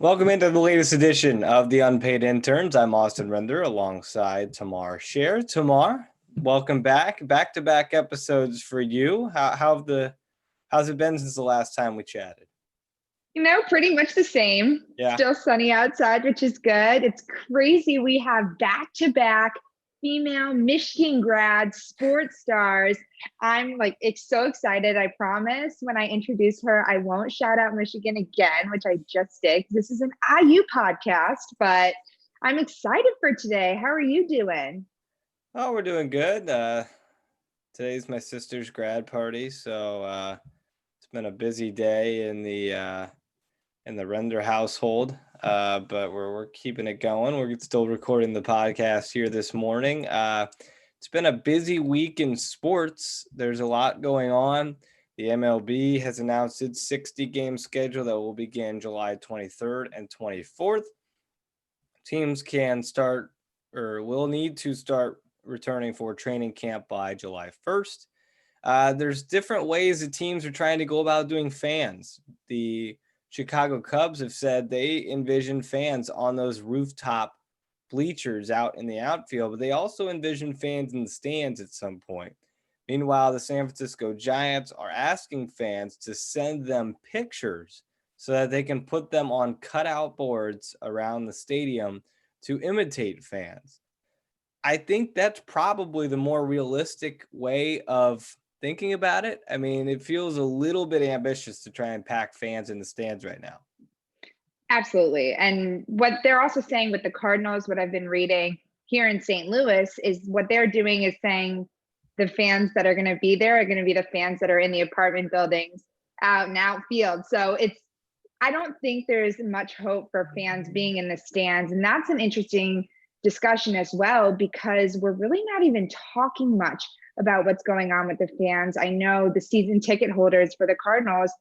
Welcome into the latest edition of the Unpaid Interns. I'm Austin Render alongside Tamar Scher. Tamar, welcome back. Back-to-back episodes for you. How's it been since the last time we chatted? Pretty much the same. Yeah. Still sunny outside, which is good. It's crazy. We have back-to-back female Michigan grad sports stars. I'm it's so excited. I promise when I introduce her, I won't shout out Michigan again, which I just did. This is an IU podcast, but I'm excited for today. How are you doing? Oh, we're doing good. Today's my sister's grad party, so it's been a busy day in the Render household, but we're keeping it going. We're still recording the podcast here this morning. It's been a busy week in sports. There's a lot going on. The MLB has announced its 60-game schedule that will begin July 23rd and 24th. Teams can start or will need to start returning for training camp by July 1st. There's different ways that teams are trying to go about doing fans. The Chicago Cubs have said they envision fans on those rooftop bleachers out in the outfield, but they also envision fans in the stands at some point. Meanwhile, the San Francisco Giants are asking fans to send them pictures so that they can put them on cutout boards around the stadium to imitate fans. I think that's probably the more realistic way of thinking about it. I mean, it feels a little bit ambitious to try and pack fans in the stands right now. Absolutely. And what they're also saying with the Cardinals, what I've been reading here in St. Louis, is what they're doing is saying the fans that are going to be there are going to be the fans that are in the apartment buildings out and outfield. So I don't think there's much hope for fans being in the stands. And that's an interesting discussion as well, because we're really not even talking much about what's going on with the fans. I know the season ticket holders for the Cardinals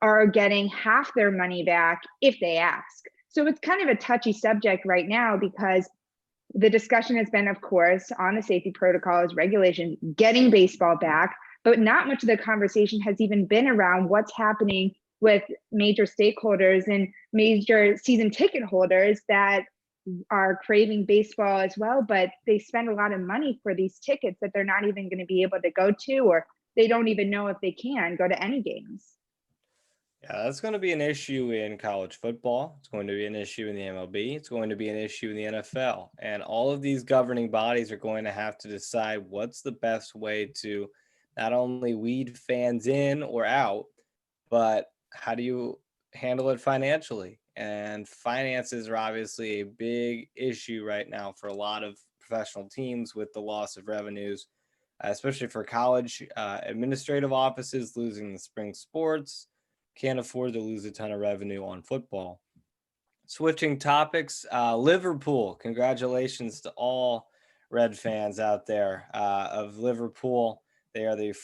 are getting half their money back if they ask. So it's kind of a touchy subject right now, because the discussion has been, of course, on the safety protocols, regulations, getting baseball back, but not much of the conversation has even been around what's happening with major stakeholders and major season ticket holders that are craving baseball as well, but they spend a lot of money for these tickets that they're not even going to be able to go to, or they don't even know if they can go to any games. Yeah, that's going to be an issue in college football. It's going to be an issue in the MLB. It's going to be an issue in the NFL. And all of these governing bodies are going to have to decide what's the best way to not only weed fans in or out, but how do you handle it financially? And finances are obviously a big issue right now for a lot of professional teams with the loss of revenues, especially for college administrative offices losing the spring sports. Can't afford to lose a ton of revenue on football. Switching topics, Liverpool. Congratulations to all Red fans out there of Liverpool. They are their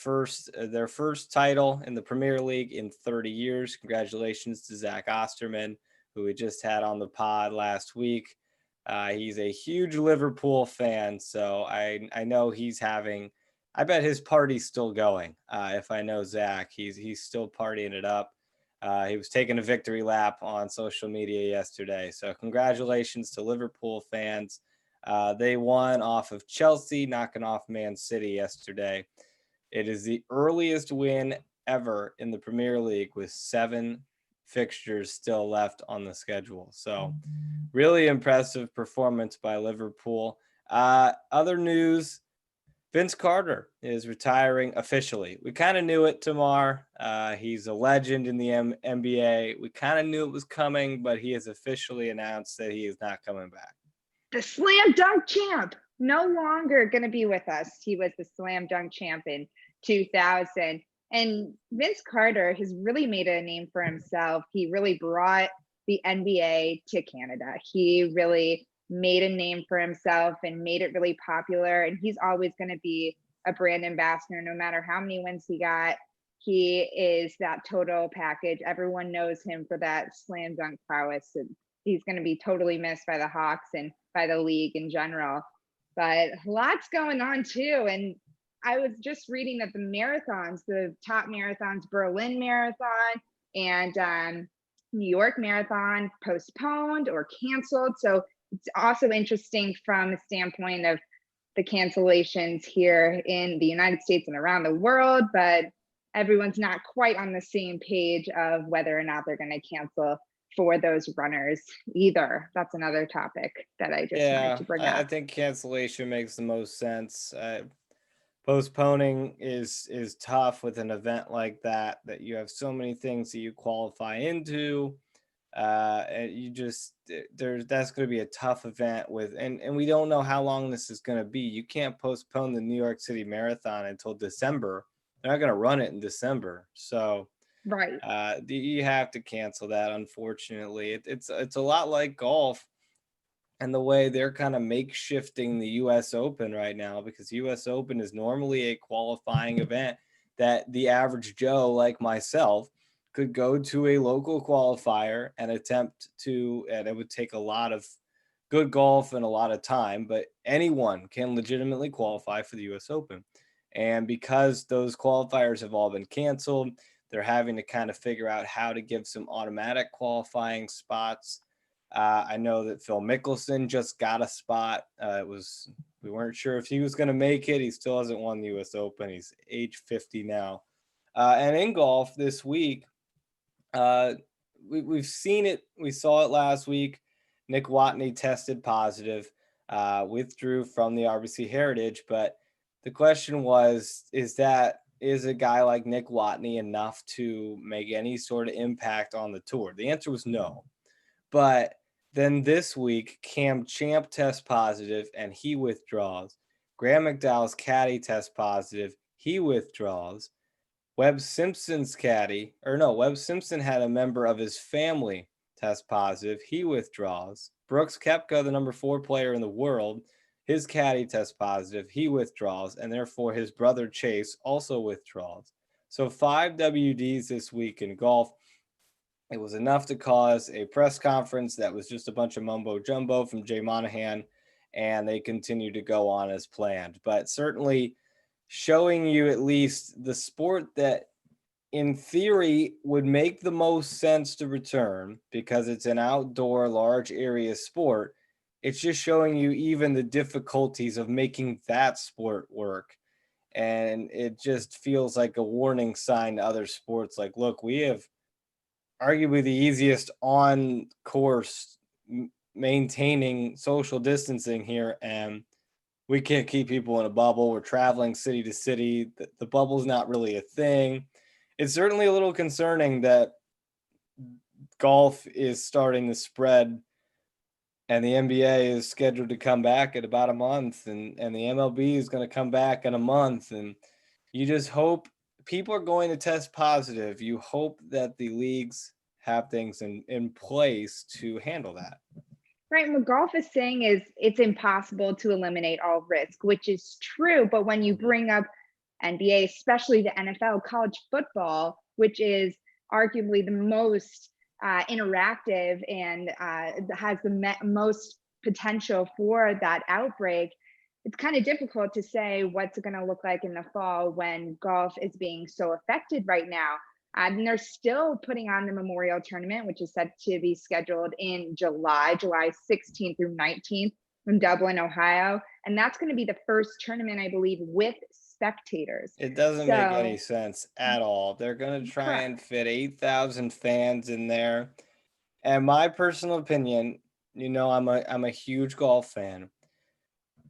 first title in the Premier League in 30 years. Congratulations to Zach Osterman, who we just had on the pod last week. He's a huge Liverpool fan, so I know he's having. I bet his party's still going. If I know Zach, he's still partying it up. He was taking a victory lap on social media yesterday. So congratulations to Liverpool fans. They won off of Chelsea, knocking off Man City yesterday. It is the earliest win ever in the Premier League with 7 fixtures still left on the schedule. So really impressive performance by Liverpool. Other news, Vince Carter is retiring officially. We kind of knew it, Tamar. He's a legend in the NBA. We kind of knew it was coming, but he has officially announced that he is not coming back. The slam dunk champ, no longer going to be with us. He was the slam dunk champ in 2000. And Vince Carter has really made a name for himself. He really brought the NBA to Canada. He really made a name for himself and made it really popular. And he's always going to be a brand ambassador, no matter how many wins he got. He is that total package. Everyone knows him for that slam dunk prowess. And he's going to be totally missed by the Hawks and by the league in general. But lots going on too. And I was just reading that the marathons, the top marathons, Berlin Marathon and New York Marathon postponed or canceled. So it's also interesting from the standpoint of the cancellations here in the United States and around the world, but everyone's not quite on the same page of whether or not they're going to cancel for those runners either. That's another topic that I just wanted Yeah, to bring I up. think cancellation makes the most sense. Postponing is tough with an event like that you have so many things that you qualify into. And you just there's that's going to be a tough event with, and we don't know how long this is going to be. You can't postpone the New York City Marathon until December. They're not going to run it in December, so Right. you have to cancel that. Unfortunately, it's a lot like golf and the way they're kind of makeshifting the US Open right now, because US Open is normally a qualifying event that the average Joe like myself could go to a local qualifier and attempt to, and it would take a lot of good golf and a lot of time, but anyone can legitimately qualify for the US Open. And because those qualifiers have all been canceled, they're having to kind of figure out how to give some automatic qualifying spots. I know that Phil Mickelson just got a spot. We weren't sure if he was going to make it. He still hasn't won the U.S. Open. He's age 50 now. And in golf this week, we've seen it. We saw it last week. Nick Watney tested positive, withdrew from the RBC Heritage. But the question was, is a guy like Nick Watney enough to make any sort of impact on the tour? The answer was no. But then this week, Cam Champ tests positive and he withdraws. Graham McDowell's caddy tests positive. He withdraws. Webb Simpson's caddy, or no, Webb Simpson had a member of his family test positive. He withdraws. Brooks Koepka, the number 4 player in the world, his caddy tests positive. He withdraws. And therefore, his brother Chase also withdraws. So 5 WDs this week in golf. It was enough to cause a press conference that was just a bunch of mumbo jumbo from Jay Monahan, and they continue to go on as planned. But certainly showing you at least the sport that in theory would make the most sense to return because it's an outdoor large area sport. It's just showing you even the difficulties of making that sport work. And it just feels like a warning sign to other sports like, look, we have arguably the easiest on course maintaining social distancing here, and we can't keep people in a bubble. We're traveling city to city. The bubble's not really a thing. It's certainly a little concerning that golf is starting to spread and the NBA is scheduled to come back in about a month, and the MLB is going to come back in a month. And you just hope people are going to test positive. You hope that the leagues have things in place to handle that. Right. And what golf is saying is it's impossible to eliminate all risk, which is true. But when you Mhm. bring up NBA, especially the NFL, college football, which is arguably the most interactive and has the most potential for that outbreak, it's kind of difficult to say what's it going to look like in the fall when golf is being so affected right now. And they're still putting on the Memorial Tournament, which is set to be scheduled in July 16th through 19th from Dublin, Ohio. And that's going to be the first tournament, I believe, with spectators. It doesn't make any So, sense at all. They're going to try correct. and fit 8,000 fans in there. And my personal opinion, I'm a huge golf fan.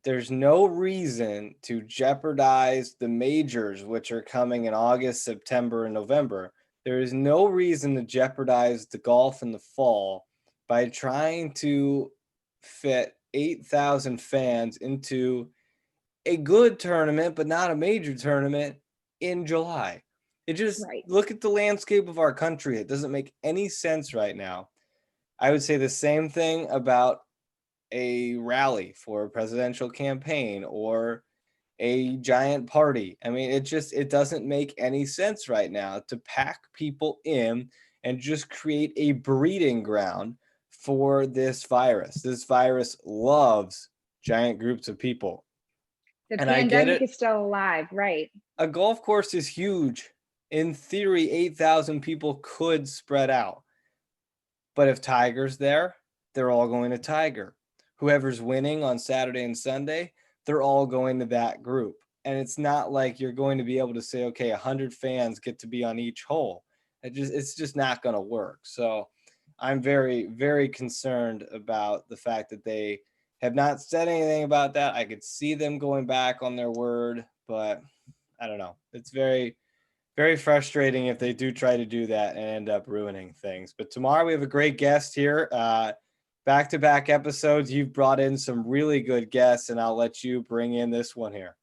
There's no reason to jeopardize the majors, which are coming in August, September, and November. There is no reason to jeopardize the golf in the fall by trying to fit 8,000 fans into a good tournament, but not a major tournament in July. It just Right. look at the landscape of our country. It doesn't make any sense right now. I would say the same thing about a rally for a presidential campaign or a giant party. I mean, it doesn't make any sense right now to pack people in and just create a breeding ground for this virus. This virus loves giant groups of people. The And I get pandemic it. is still alive. Right. A golf course is huge. In theory, 8,000 people could spread out. But if Tiger's there, they're all going to Tiger. Whoever's winning on Saturday and Sunday, they're all going to that group. And it's not like you're going to be able to say, okay, 100 fans get to be on each hole. It's just not going to work. So I'm very, very concerned about the fact that they have not said anything about that. I could see them going back on their word, but I don't know. It's very, very frustrating if they do try to do that and end up ruining things. But tomorrow we have a great guest here. Back-to-back episodes, you've brought in some really good guests, and I'll let you bring in this one here.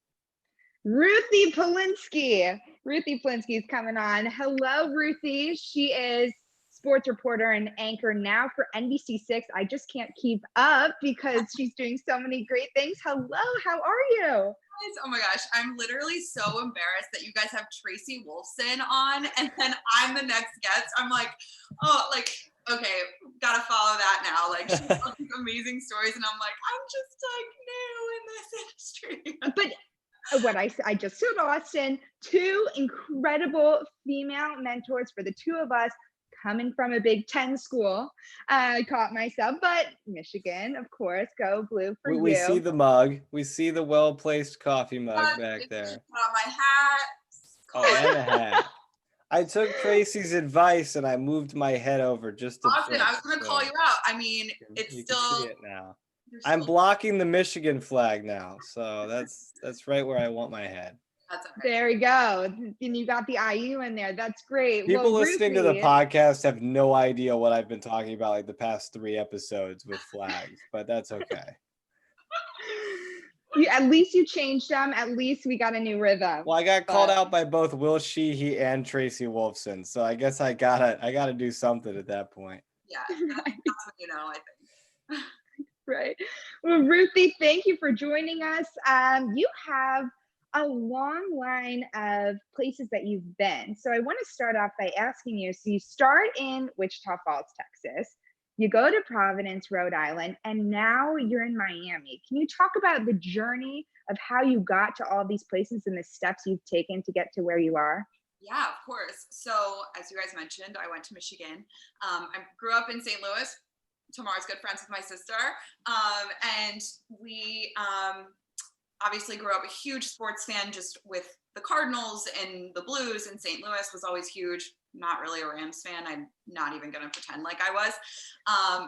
Ruthie Polinsky. Ruthie Polinsky is coming on. Hello, Ruthie. She is sports reporter and anchor now for NBC6. I just can't keep up because she's doing so many great things. Hello, how are you? Oh my gosh, I'm literally so embarrassed that you guys have Tracy Wolfson on and then I'm the next guest. I'm like, oh, like, okay, gotta follow that now. Like, she's got these amazing stories and I'm like, I'm just like new in this industry. But what I just told Austin, 2 incredible female mentors for the 2 of us coming from a Big Ten school. I caught myself, but Michigan, of course, go blue for you. We see the mug. We see the well-placed coffee mug back there. Put on my hat. Oh, and a hat. I took Tracy's advice and I moved my head over just a Austin, bit. I was going to call you out. I mean, it's you still. Can see it now. I'm blocking the Michigan flag now, so that's right where I want my head. That's okay. There we go. And you got the IU in there. That's great. People listening to the podcast have no idea what I've been talking about like the past 3 episodes with flags, but that's okay. At least you changed them. At least we got a new rhythm. Well, I got called out by both Will Sheehy and Tracy Wolfson, so I guess I gotta do something at that point. Yeah, that's what you know, I think. Right. Well, Ruthie, thank you for joining us. You have a long line of places that you've been. So I want to start off by asking you, so you start in Wichita Falls, Texas, you go to Providence, Rhode Island, and now you're in Miami. Can you talk about the journey of how you got to all these places and the steps you've taken to get to where you are? Yeah, of course. So as you guys mentioned, I went to Michigan. I grew up in St. Louis. Tamara's good friends with my sister. And we obviously grew up a huge sports fan, just with the Cardinals and the Blues, and St. Louis was always huge. Not really a Rams fan. I'm not even going to pretend like I was.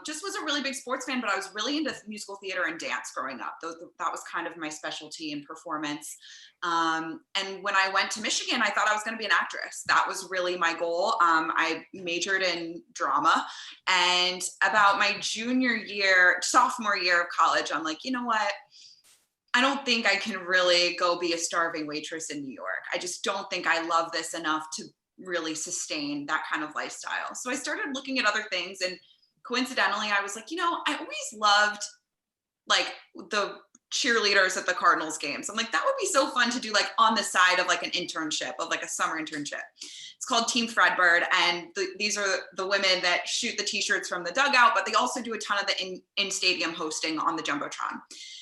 Just was a really big sports fan, but I was really into musical theater and dance growing up. That was kind of my specialty in performance. And when I went to Michigan, I thought I was going to be an actress. That was really my goal. I majored in drama, and about my sophomore year of college, I'm like, you know what? I don't think I can really go be a starving waitress in New York. I just don't think I love this enough to really sustain that kind of lifestyle. So I started looking at other things, and coincidentally, I was like, I always loved like the cheerleaders at the Cardinals games. I'm like, that would be so fun to do like on the side of like an internship, of like a summer internship. It's called Team Fredbird, and these are the women that shoot the t-shirts from the dugout, but they also do a ton of the in-stadium hosting on the Jumbotron.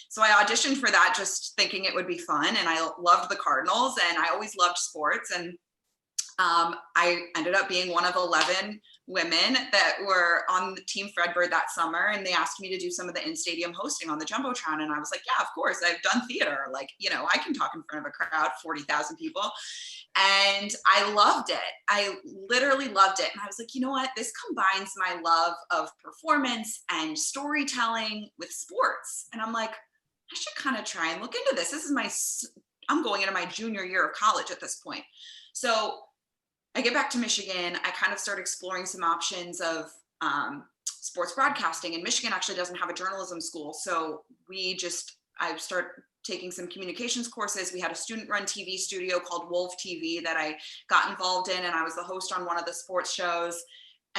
So I auditioned for that just thinking it would be fun, and I loved the Cardinals, and I always loved sports, and I ended up being one of 11 women that were on the Team Fredbird that summer, and they asked me to do some of the in-stadium hosting on the Jumbotron, and I was like, yeah, of course, I've done theater, like, I can talk in front of a crowd, 40,000 people, and I loved it. I literally loved it, and I was like, you know what, this combines my love of performance and storytelling with sports, and I'm like, I should kind of try and look into this. I'm going into my junior year of college at this point. So I get back to Michigan. I kind of start exploring some options of sports broadcasting. And Michigan actually doesn't have a journalism school. So I start taking some communications courses. We had a student-run TV studio called Wolf TV that I got involved in. And I was the host on one of the sports shows.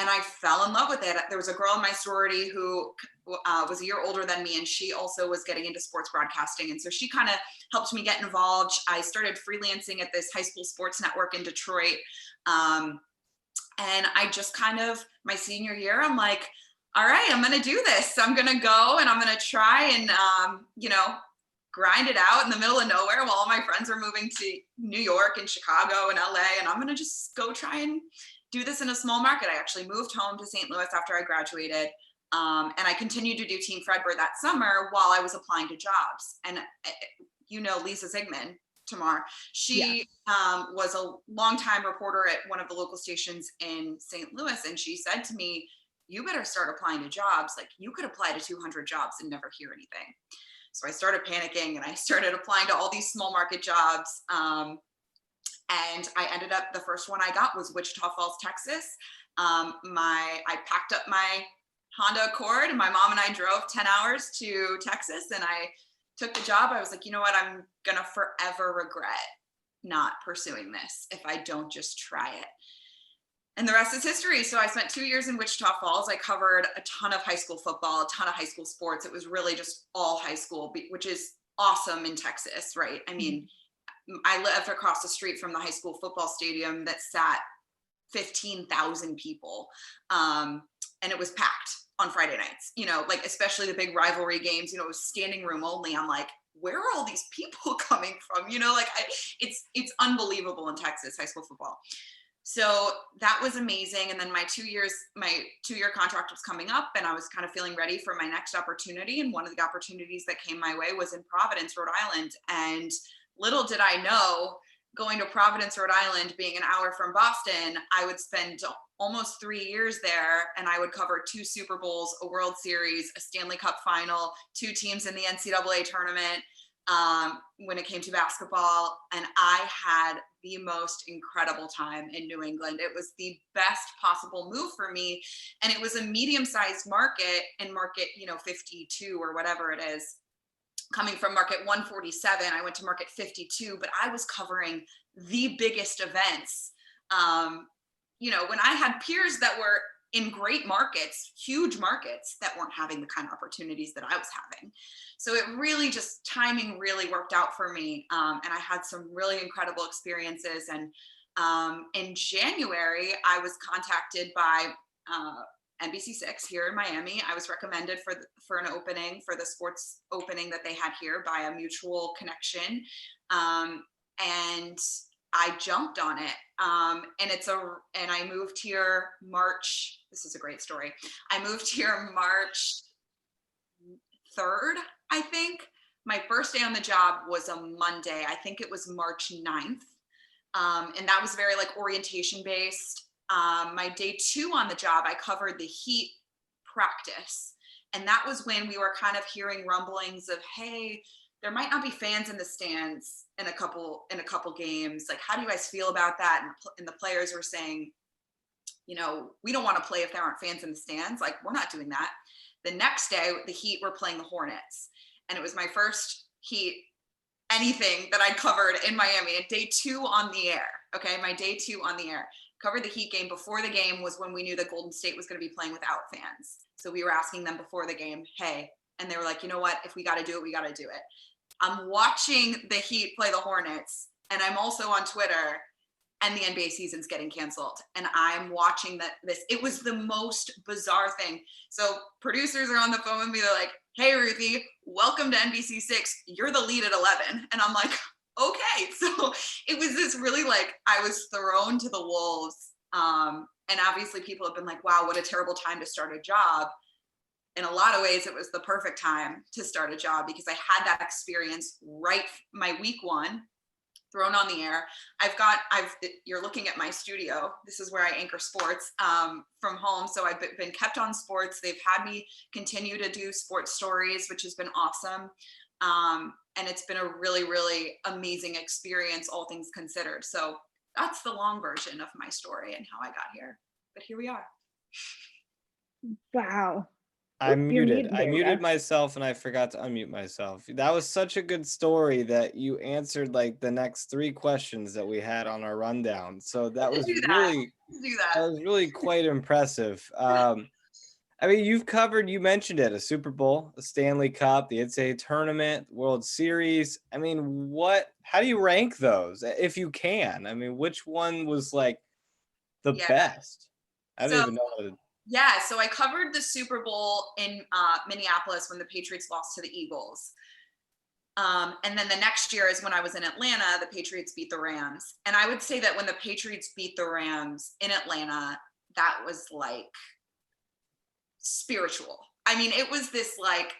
And I fell in love with it. There was a girl in my sorority who was a year older than me, and she also was getting into sports broadcasting. And so she kind of helped me get involved. I started freelancing at this high school sports network in Detroit. And I just my senior year, I'm like, all right, I'm going to do this. I'm going to go and I'm going to try and, grind it out in the middle of nowhere while all my friends are moving to New York and Chicago and LA. And I'm going to just go try and do this in a small market. I actually moved home to St. Louis after I graduated. And I continued to do Team Fredbird that summer while I was applying to jobs. And Lisa Zigman, Tamar, she was a longtime reporter at one of the local stations in St. Louis. And she said to me, you better start applying to jobs. Like, you could apply to 200 jobs and never hear anything. So I started panicking and I started applying to all these small market jobs. And I ended up, the first one I got was Wichita Falls, Texas. I packed up my Honda Accord and my mom and I drove 10 hours to Texas, and I took the job. I was like, you know what? I'm going to forever regret not pursuing this if I don't just try it. And the rest is history. So I spent 2 years in Wichita Falls. I covered a ton of high school football, a ton of high school sports. It was really just all high school, which is awesome in Texas, right? I mean, I lived across the street from the high school football stadium that sat 15,000 people. And it was packed on Friday nights, like especially the big rivalry games, it was standing room only. I'm like, where are all these people coming from? It's unbelievable in Texas, high school football. So that was amazing. And then my 2-year contract was coming up, and I was kind of feeling ready for my next opportunity. And one of the opportunities that came my way was in Providence, Rhode Island. And little did I know, going to Providence, Rhode Island, being an hour from Boston, I would spend almost 3 years there, and I would cover 2 Super Bowls, a World Series, a Stanley Cup final, 2 teams in the NCAA tournament when it came to basketball. And I had the most incredible time in New England. It was the best possible move for me. And it was a medium-sized market, and market, 52 or whatever it is. Coming from market 147, I went to market 52, but I was covering the biggest events. When I had peers that were in great markets, huge markets, that weren't having the kind of opportunities that I was having. So it really just, timing really worked out for me. And I had some really incredible experiences. And in January, I was contacted by NBC6 here in Miami. I was recommended for an opening, for the sports opening that they had here, by a mutual connection. And I jumped on it. And I moved here March. This is a great story. I moved here March 3rd, I think. My first day on the job was a Monday. I think it was March 9th. And that was very orientation based. My day 2 on the job, I covered the Heat practice. And that was when we were kind of hearing rumblings of, hey, there might not be fans in the stands in a couple games. Like, how do you guys feel about that? And the players were saying, we don't want to play if there aren't fans in the stands. Like, we're not doing that. The next day, the Heat were playing the Hornets. And it was my first Heat anything that I'd covered in Miami, at day 2 on the air. Okay, my day 2 on the air. Covered the Heat game. Before the game was when we knew that Golden State was going to be playing without fans. So we were asking them before the game, hey, and they were like, you know what? If we got to do it, we got to do it. I'm watching the Heat play the Hornets, and I'm also on Twitter, and the NBA season's getting canceled. And I'm watching this. It was the most bizarre thing. So producers are on the phone with me. They're like, hey, Ruthie, welcome to NBC6. You're the lead at 11. And I'm like, okay. So it was this really I was thrown to the wolves. And obviously people have been like, wow, what a terrible time to start a job. In a lot of ways, it was the perfect time to start a job, because I had that experience right my week 1 thrown on the air. You're looking at my studio. This is where I anchor sports from home. So I've been kept on sports. They've had me continue to do sports stories, which has been awesome. And it's been a really, really amazing experience, all things considered. So that's the long version of my story and how I got here. But here we are. Wow. I'm You're muted. I there, muted Russ. myself and I forgot to unmute myself. That was such a good story that you answered the next 3 questions that we had on our rundown. So that was really quite impressive. You mentioned it, a Super Bowl, a Stanley Cup, the NCAA tournament, World Series. How do you rank those if you can? Which one was the best? I don't even know. Yeah, so I covered the Super Bowl in Minneapolis when the Patriots lost to the Eagles. And then the next year is when I was in Atlanta, the Patriots beat the Rams. And I would say that when the Patriots beat the Rams in Atlanta, that was like spiritual. I mean, it was this like,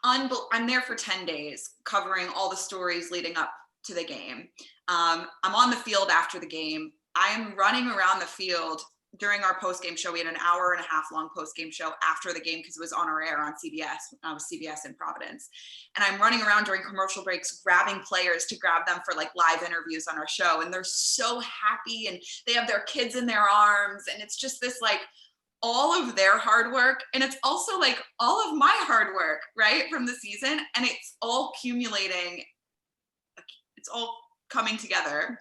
I'm there for 10 days covering all the stories leading up to the game. I'm on the field after the game. I'm running around the field during our post-game show. We had an hour and a half long post-game show after the game because it was on our air on CBS. I was CBS in Providence. And I'm running around during commercial breaks, grabbing players to grab them for like live interviews on our show. And they're so happy and they have their kids in their arms. And it's just this like, all of their hard work. And it's also like all of my hard work, right, from the season. And it's all accumulating. It's all coming together.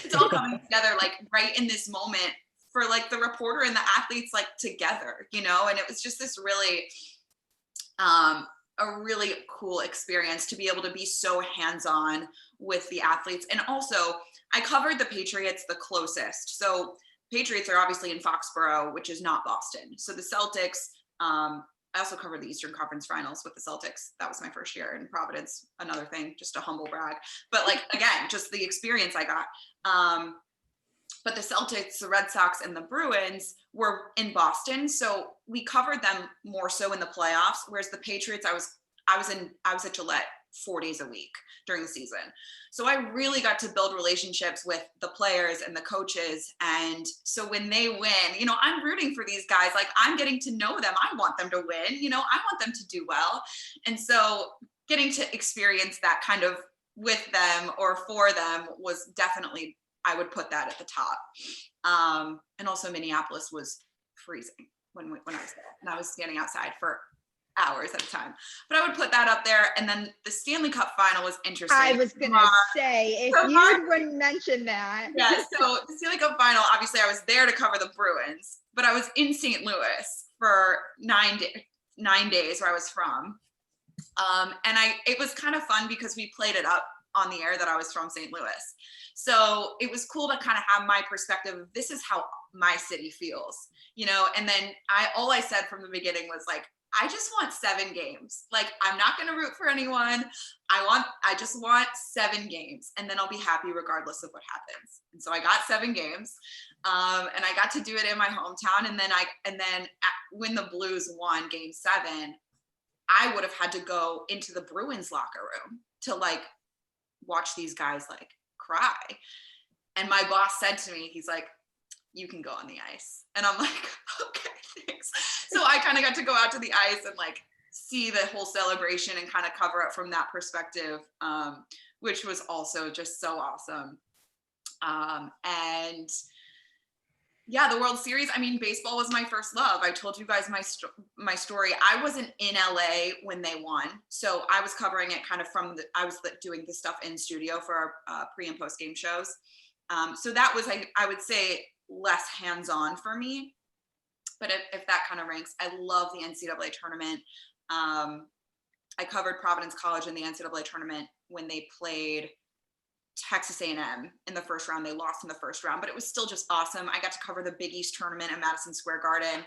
It's all coming together like right in this moment for like the reporter and the athletes like together, you know? And it was just this really, a really cool experience to be able to be so hands-on with the athletes. And also I covered the Patriots the closest. So Patriots are obviously in Foxborough, which is not Boston. So the Celtics, I also covered the Eastern Conference Finals with the Celtics. That was my first year in Providence. Another thing, just a humble brag. But like, again, just the experience I got. But the Celtics, the Red Sox, and the Bruins were in Boston. So we covered them more so in the playoffs. Whereas the Patriots, I was at Gillette 4 days a week during the season. So I really got to build relationships with the players and the coaches. And so when they win, you know, I'm rooting for these guys. Like I'm getting to know them. I want them to win, you know, I want them to do well. And so getting to experience that kind of with them or for them was definitely, I would put that at the top. And also Minneapolis was freezing when I was there and I was standing outside for hours at a time, but I would put that up there. And then the Stanley Cup final was interesting. I was gonna say, if you wouldn't mention that. Yeah, so the Stanley Cup final, obviously I was there to cover the Bruins, but I was in St. Louis for 9 days where I was from. And it was kind of fun because we played it up on the air that I was from St. Louis. So it was cool to kind of have my perspective of this is how my city feels, you know? And then all I said from the beginning was like, I just want 7 games. Like, I'm not going to root for anyone. I just want 7 games and then I'll be happy regardless of what happens. And so I got 7 games and I got to do it in my hometown. And then when the Blues won game 7, I would have had to go into the Bruins locker room to like watch these guys like cry. And my boss said to me, he's like, you can go on the ice. And I'm like, okay, thanks. So I kind of got to go out to the ice and like see the whole celebration and kind of cover it from that perspective, which was also just so awesome. And yeah, the World Series, I mean, baseball was my first love. I told you guys my story. I wasn't in LA when they won. So I was covering it kind of I was doing the stuff in studio for our pre and post game shows. So that was, I would say, less hands-on for me, but if that kind of ranks, I love the NCAA tournament. I covered Providence College in the NCAA tournament when they played Texas A&M in the first round. They lost in the first round, but it was still just awesome. I got to cover the Big East tournament at Madison Square Garden.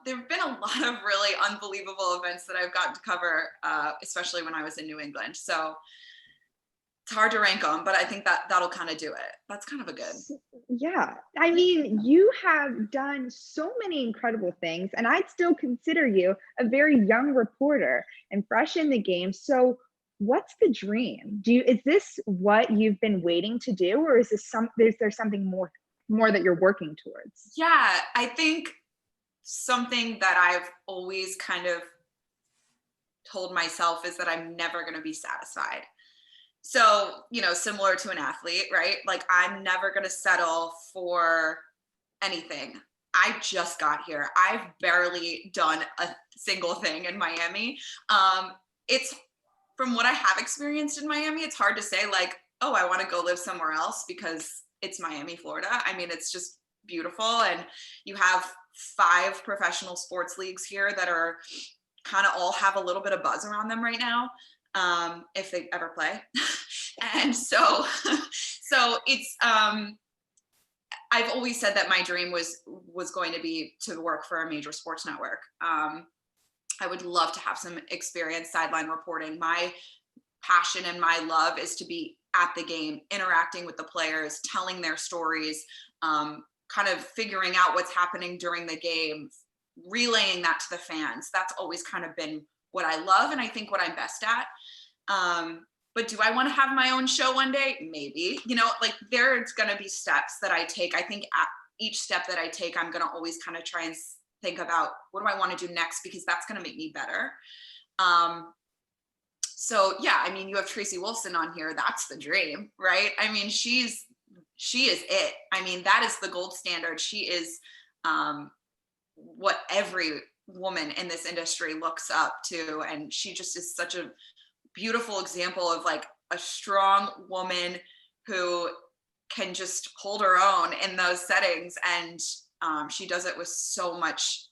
There have been a lot of really unbelievable events that I've gotten to cover, especially when I was in New England. So it's hard to rank them, but I think that'll kind of do it. That's kind of a good. Yeah. I mean, you have done so many incredible things, and I'd still consider you a very young reporter and fresh in the game. So what's the dream? Is this what you've been waiting to do, or is there something more that you're working towards? Yeah, I think something that I've always kind of told myself is that I'm never going to be satisfied. So, you know, similar to an athlete, right? Like I'm never going to settle for anything. I just got here. I've barely done a single thing in Miami. It's from what I have experienced in Miami, it's hard to say like, oh, I want to go live somewhere else because it's Miami, Florida. I mean, it's just beautiful. And you have 5 professional sports leagues here that are kind of all have a little bit of buzz around them right now. If they ever play. And so it's, I've always said that my dream was going to be to work for a major sports network. I would love to have some experience sideline reporting. My passion and my love is to be at the game, interacting with the players, telling their stories, kind of figuring out what's happening during the game, relaying that to the fans. That's always kind of been what I love and I think what I'm best at. But do I want to have my own show one day? Maybe. You know, like there's going to be steps that I take. I think at each step that I take, I'm going to always kind of try and think about what do I want to do next, because that's going to make me better. So yeah, I mean, you have Tracy Wolfson on here. That's the dream, right? I mean, she is it. I mean, that is the gold standard. She is what every woman in this industry looks up to. And she just is such a beautiful example of like a strong woman who can just hold her own in those settings. And she does it with so much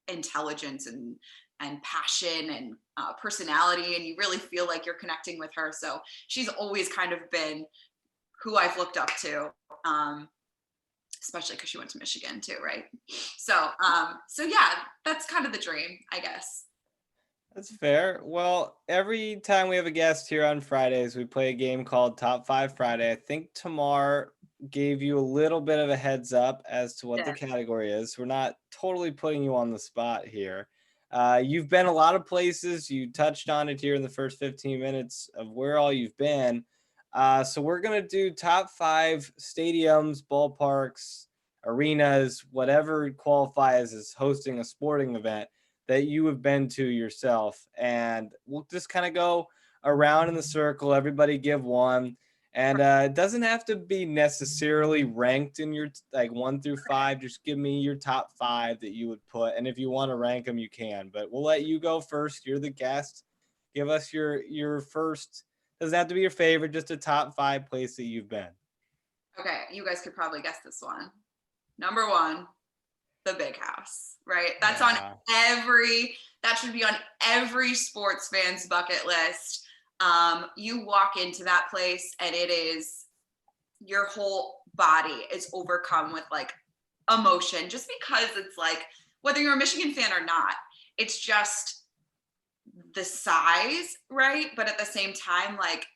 intelligence and passion and personality, and you really feel like you're connecting with her. So she's always kind of been who I've looked up to, especially because she went to Michigan too, right? So yeah, that's kind of the dream, I guess. That's fair. Well, every time we have a guest here on Fridays, we play a game called Top 5 Friday. I think Tamar gave you a little bit of a heads up as to what the category is. We're not totally putting you on the spot here. You've been a lot of places. You touched on it here in the first 15 minutes of where all you've been. So we're going to do top 5 stadiums, ballparks, arenas, whatever qualifies as hosting a sporting event that you have been to yourself. And we'll just kind of go around in the circle, everybody give one. And it doesn't have to be necessarily ranked in your like 1 through 5. Just give me your top 5 that you would put. And if you want to rank them, you can. But we'll let you go first. You're the guest. Give us your first. Doesn't have to be your favorite, just a top 5 place that you've been. Okay, you guys could probably guess this one. Number 1, the Big House, right? That's on that should be on every sports fan's bucket list. You walk into that place and it is, your whole body is overcome with like emotion, just because it's like, whether you're a Michigan fan or not, it's just the size, right? But at the same time, like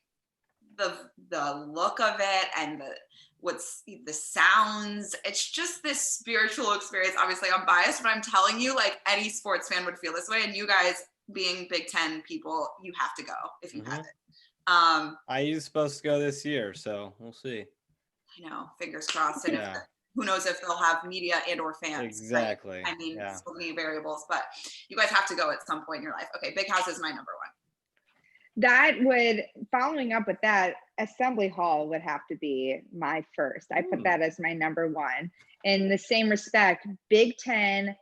the look of it and the sounds, it's just this spiritual experience. Obviously I'm biased, but I'm telling you, like any sports fan would feel this way. And you guys being Big Ten people, you have to go if you have it. IU's supposed to go this year, so we'll see. I know, fingers crossed. And who knows if they'll have media and or fans. Exactly. Right? I mean, so many variables, but you guys have to go at some point in your life. Okay, Big House is my number 1. That would, following up with that, Assembly Hall would have to be my first. I put that as my number 1. In the same respect, Big Ten,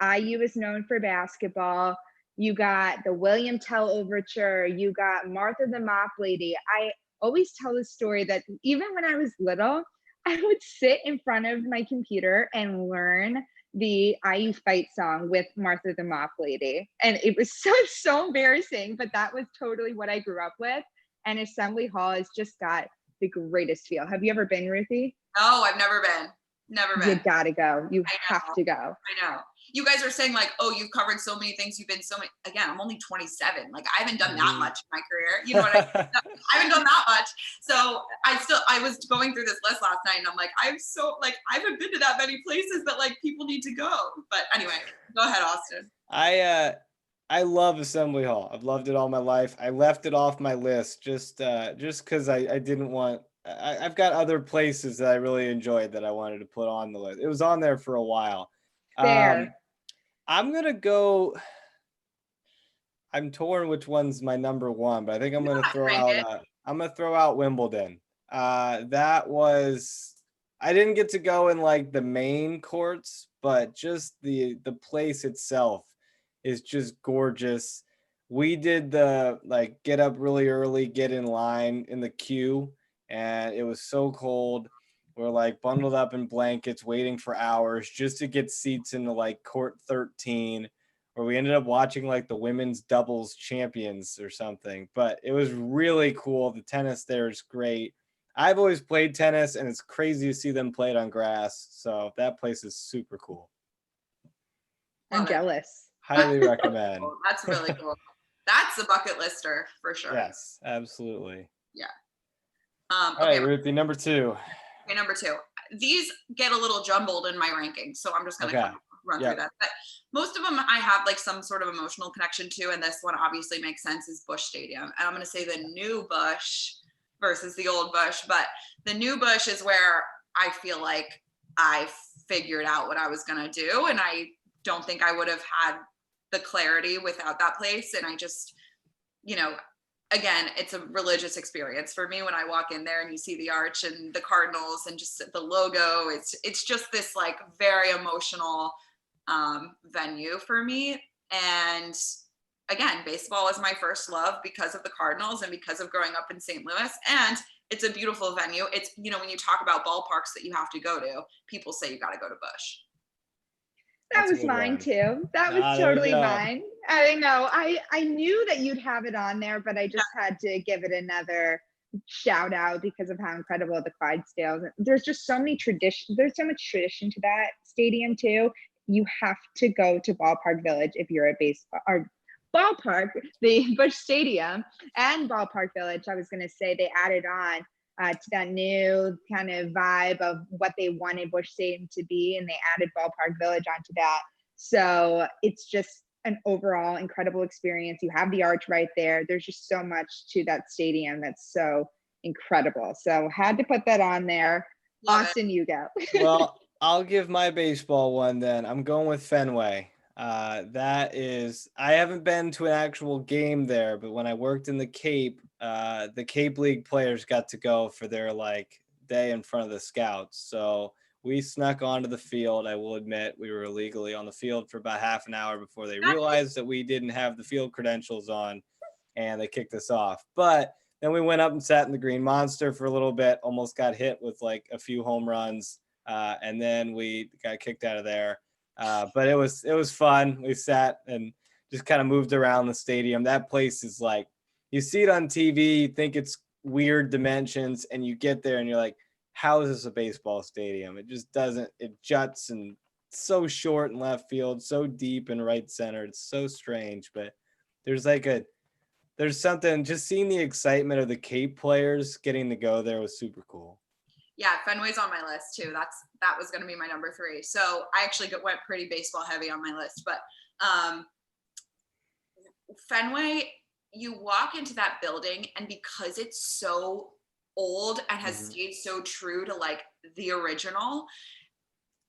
IU is known for basketball. You got the William Tell Overture. You got Martha the Mop Lady. I always tell the story that even when I was little, I would sit in front of my computer and learn the IU fight song with Martha the Mop Lady. And it was so embarrassing, but that was totally what I grew up with. And Assembly Hall has just got the greatest feel. Have you ever been, Ruthie? No, I've never been. Never been. You gotta go. You have to go. I know. You guys are saying like, oh, you've covered so many things. You've been so many. Again, I'm only 27. Like I haven't done that much in my career. You know what I mean? I haven't done that much. So I was going through this list last night and I'm like, I haven't been to that many places that like people need to go. But anyway, go ahead, Austin. I love Assembly Hall. I've loved it all my life. I left it off my list just because I didn't want. I've got other places that I really enjoyed that I wanted to put on the list. It was on there for a while. Fair. I'm gonna go. I'm torn which one's my number 1, but I think I'm gonna throw out Wimbledon. That was, I didn't get to go in like the main courts, but just the place itself is just gorgeous. We did the like get up really early, get in line in the queue, and it was so cold. We're like bundled up in blankets, waiting for hours just to get seats into like court 13, where we ended up watching like the women's doubles champions or something. But it was really cool. The tennis there is great. I've always played tennis, and it's crazy to see them play it on grass. So that place is super cool. I'm jealous. Highly recommend. That's really cool. That's a bucket lister for sure. Yes, absolutely. Yeah. All Okay, right, Ruthie, number 2. okay, number 2. These get a little jumbled in my rankings, so I'm just gonna Okay. kind of run Yep. through that. But most of them I have like some sort of emotional connection to, and this one obviously makes sense is Busch Stadium. And I'm gonna say the new Busch versus the old Busch, but the new Busch is where I feel like I figured out what I was gonna do, and I don't think I would have had the clarity without that place. And I just, you know, again, it's a religious experience for me when I walk in there and you see the arch and the Cardinals and just the logo. It's just this like very emotional venue for me. And again, baseball is my first love because of the Cardinals and because of growing up in St. Louis. And it's a beautiful venue. It's, you know, when you talk about ballparks that you have to go to, people say you got to go to Busch. That That's a was good mine one. too. That was Ah, there we totally go. mine. I know. I knew that you'd have it on there, but I just had to give it another shout out because of how incredible the Clydesdales. There's just so many tradition. There's so much tradition to that stadium too. You have to go to Ballpark Village if you're a baseball or Ballpark, the Busch Stadium and Ballpark Village. I was going to say they added on to that new kind of vibe of what they wanted Busch Stadium to be, and they added Ballpark Village onto that. So it's just an overall incredible experience. You have the arch right there. There's just so much to that stadium that's so incredible. So had to put that on there. Love Austin, you go. Well, I'll give my baseball one then. I'm going with Fenway. That is, I haven't been to an actual game there, but when I worked in the Cape League players got to go for their like day in front of the scouts. So we snuck onto the field. I will admit we were illegally on the field for about half an hour before they realized that we didn't have the field credentials on, and they kicked us off. But then we went up and sat in the Green Monster for a little bit, almost got hit with like a few home runs. And then we got kicked out of there. But it was fun. We sat and just kind of moved around the stadium. That place is like, you see it on TV, you think it's weird dimensions, and you get there and you're like, how is this a baseball stadium? It just doesn't, it juts and so short in left field, so deep in right center. It's so strange, but there's something, just seeing the excitement of the Cape players getting to go there was super cool. Yeah, Fenway's on my list too. That was going to be my number 3. So I actually went pretty baseball heavy on my list, but Fenway, you walk into that building, and because it's so old and has stayed so true to like the original,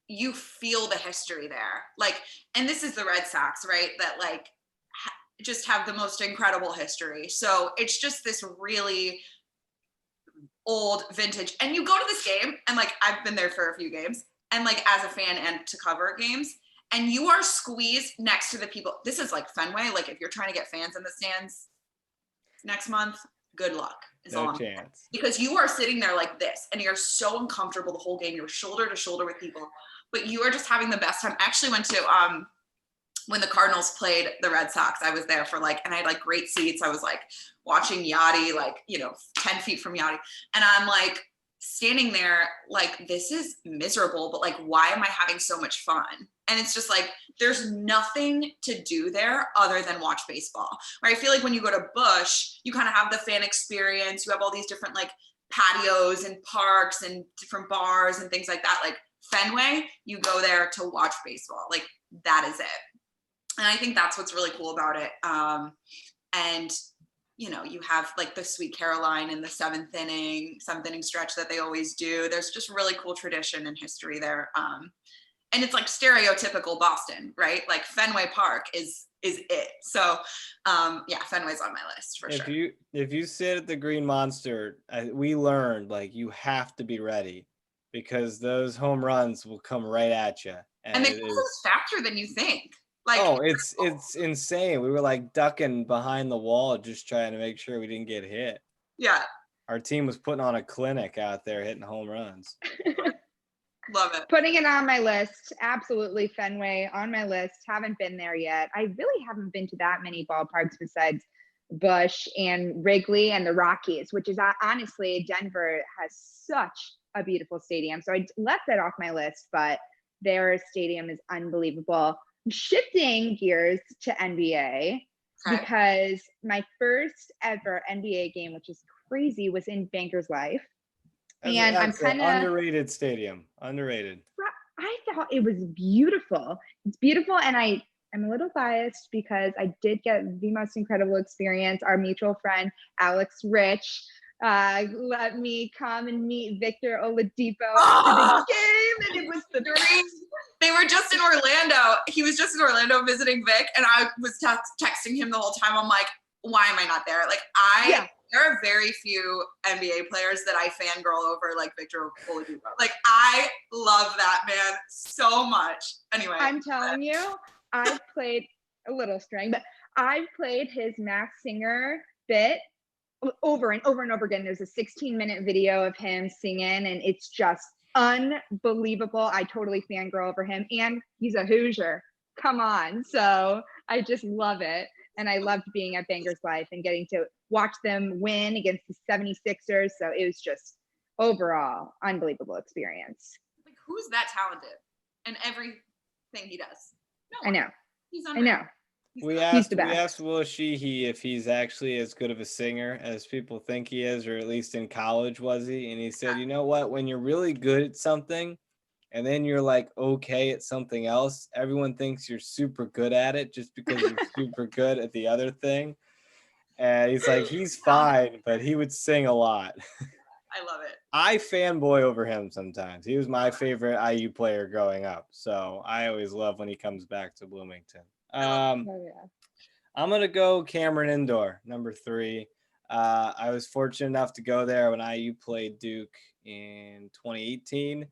you feel the history there. Like, and this is the Red Sox, right? That like just have the most incredible history. So it's just this really old vintage. And you go to this game, and like I've been there for a few games, and like as a fan and to cover games, and you are squeezed next to the people. This is like Fenway. Like if you're trying to get fans in the stands next month, good luck. No chance. Because you are sitting there like this, and you're so uncomfortable the whole game. You're shoulder to shoulder with people, but you are just having the best time. I actually went to when the Cardinals played the Red Sox. I was there for like, and I had like great seats. I was like watching Yachty, like, 10 feet from Yachty. And I'm like standing there like, this is miserable, but like, why am I having so much fun? And it's just like, there's nothing to do there other than watch baseball. Where I feel like when you go to Busch, you kind of have the fan experience. You have all these different like patios and parks and different bars and things like that. Like Fenway, you go there to watch baseball. Like that is it. And I think that's what's really cool about it. And, you have like the Sweet Caroline in the seventh inning stretch that they always do. There's just really cool tradition and history there. And it's like stereotypical Boston, right? Like Fenway Park is it. So yeah, Fenway's on my list for sure. If you sit at the Green Monster, we learned like you have to be ready because those home runs will come right at you. And they go faster than you think. Like, oh, it's insane. We were like ducking behind the wall just trying to make sure we didn't get hit. Yeah. Our team was putting on a clinic out there hitting home runs. Love it. Putting it on my list. Absolutely Fenway on my list. Haven't been there yet. I really haven't been to that many ballparks besides Busch and Wrigley and the Rockies, which is honestly, Denver has such a beautiful stadium. So I left that off my list, but their stadium is unbelievable. Shifting gears to NBA, Okay. because my first ever NBA game, which is crazy, was in Bankers Life. And I'm That's an kind of, underrated stadium. Underrated. I thought it was beautiful. It's beautiful. And I'm a little biased because I did get the most incredible experience. Our mutual friend, Alex Rich, let me come and meet Victor Oladipo after the game. And it was the dream. They were just in Orlando. He was just in Orlando visiting Vic, and I was texting him the whole time. I'm like, why am I not there? Like, there are very few NBA players that I fangirl over like Victor Oladipo. Like, I love that man so much. Anyway. I'm telling you, I've played a little string, but I've played his Masked Singer bit over and over and over again. There's a 16-minute video of him singing, and it's just unbelievable. I totally fangirl over him, and he's a Hoosier. Come on. So I just love it. And I loved being at Bankers Life and getting to watch them win against the 76ers. So it was just overall unbelievable experience. Like, who's that talented in everything he does? No one. I know. He's unreal. I know. We asked Will Sheehy if he's actually as good of a singer as people think he is, or at least in college was he? And he said, you know what? When you're really good at something and then you're like okay at something else, everyone thinks you're super good at it just because you're super good at the other thing. And he's like, he's fine, but he would sing a lot. I love it. I fanboy over him sometimes. He was my favorite IU player growing up. So I always love when he comes back to Bloomington. I'm going to go Cameron Indoor, number 3. I was fortunate enough to go there when IU played Duke in 2018.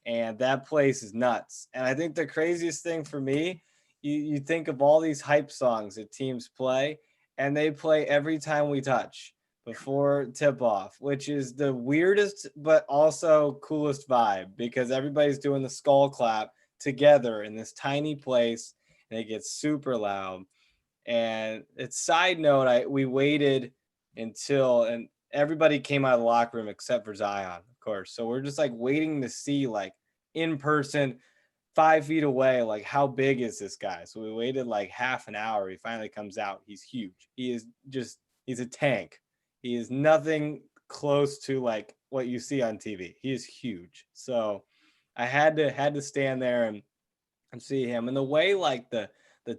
And that place is nuts. And I think the craziest thing for me, you think of all these hype songs that teams play, and they play every time we touch before tip-off, which is the weirdest but also coolest vibe because everybody's doing the skull clap together in this tiny place, and it gets super loud. And it's side note, we waited until, and everybody came out of the locker room except for Zion, of course. So we're just like waiting to see like in person 5 feet away, like how big is this guy? So we waited like half an hour. He finally comes out. He's huge. He's a tank. He is nothing close to like what you see on TV. He is huge. So I had to stand there and see him. And the way like the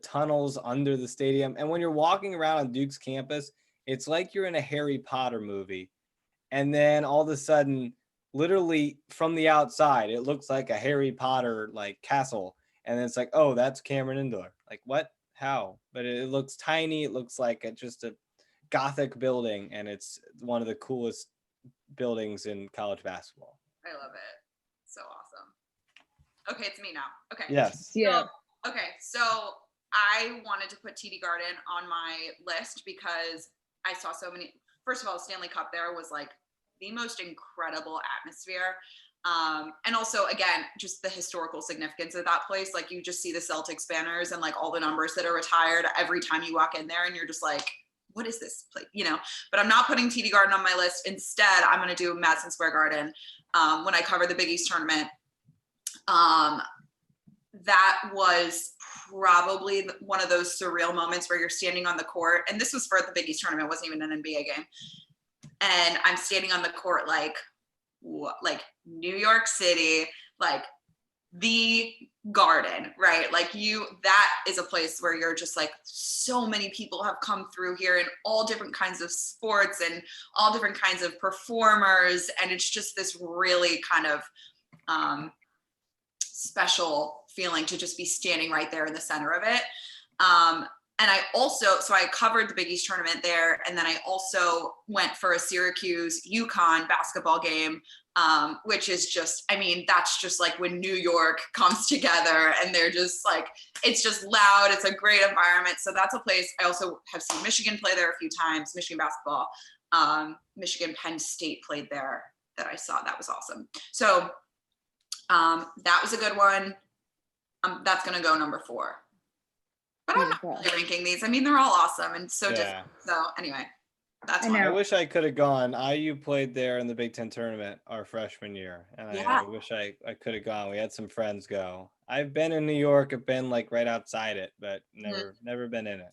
tunnels under the stadium, and when you're walking around on Duke's campus, it's like you're in a Harry Potter movie. And then all of a sudden, literally from the outside, it looks like a Harry Potter like castle. And it's like, oh, that's Cameron Indoor. Like, what? How? But it looks tiny. It looks like just a Gothic building, and it's one of the coolest buildings in college basketball. I love it. So awesome. Okay, it's me now. Okay. Yes. Yeah. So I wanted to put TD Garden on my list because I saw so many. First of all, Stanley Cup there was like the most incredible atmosphere. And also, again, just the historical significance of that place. Like, you just see the Celtics banners and like all the numbers that are retired every time you walk in there, and you're just like, what is this place? But I'm not putting TD Garden on my list. Instead, I'm going to do Madison Square Garden. When I covered the Big East tournament, that was probably one of those surreal moments where you're standing on the court. And this was for the Big East tournament. It wasn't even an NBA game. And I'm standing on the court, like New York City, like the Garden, right? Like that is a place where you're just like, so many people have come through here in all different kinds of sports and all different kinds of performers. And it's just this really kind of special feeling to just be standing right there in the center of it. And I covered the Big East tournament there. And then I also went for a Syracuse UConn basketball game, which is just, that's just like when New York comes together and they're just like, it's just loud. It's a great environment. So that's a place. I also have seen Michigan play there a few times, Michigan basketball. Michigan Penn State played there that I saw. That was awesome. So that was a good one. That's going to go number 4. But I'm not really ranking these. They're all awesome and so different. So anyway, that's one. I wish I could have gone. IU played there in the Big Ten tournament our freshman year. And I wish I could have gone. We had some friends go. I've been in New York. I've been like right outside it, but never been in it.